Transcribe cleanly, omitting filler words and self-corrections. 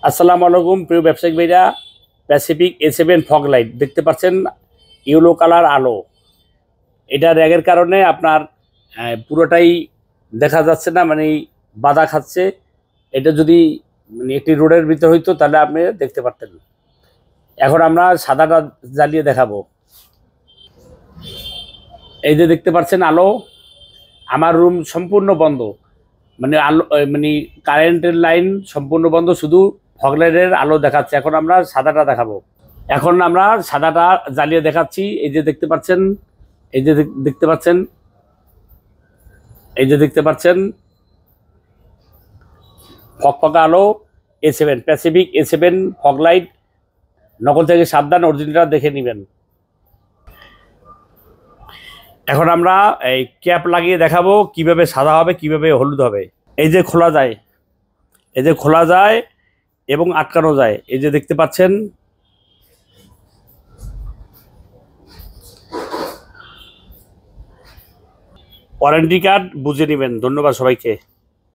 আসসালামু আলাইকুম প্রিয় ব্যবসায়িক ভাইরা। প্যাসিফিক A7 ফগ লাইট দেখতে পাচ্ছেন, ইয়েলো কালার আলো। এটা র্যাগের কারণে আপনার পুরোটাই দেখা যাচ্ছে না, মানে বাধা খাচ্ছে। এটা যদি মানে একটি রোডের ভিতর হইতো তাহলে আপনি দেখতে পারতেন। এখন আমরা সাদাটা জ্বালিয়ে দেখাবো। এই যে দেখতে পাচ্ছেন আলো, আমার রুম সম্পূর্ণ বন্ধ, মানে আলো মানে কারেন্টের লাইন সম্পূর্ণ বন্ধ, শুধু ফগ লাইটের আলো দেখাচ্ছে। এখন আমরা সাদাটা দেখাবো। এখন আমরা সাদাটা জ্বালিয়ে দেখাচ্ছি। এই যে দেখতে পাচ্ছেন, এই যে দেখতে পাচ্ছেন, এই যে দেখতে পাচ্ছেন ফকফকা আলো A7, Pacific A7 fog light. নকল থেকে সাবধান, অরিজিনালটা দেখে নেবেন। এখন আমরা এই ক্যাপ লাগিয়ে দেখাবো কিভাবে সাদা হবে, কিভাবে হলুদ হবে। এই যে খোলা যায়, এই যে খোলা যায় এবং আটকানো যায়। এই যে দেখতে পাচ্ছেন। ওয়ারেন্টি কার্ড বুঝে নেবেন। ধন্যবাদ সবাইকে।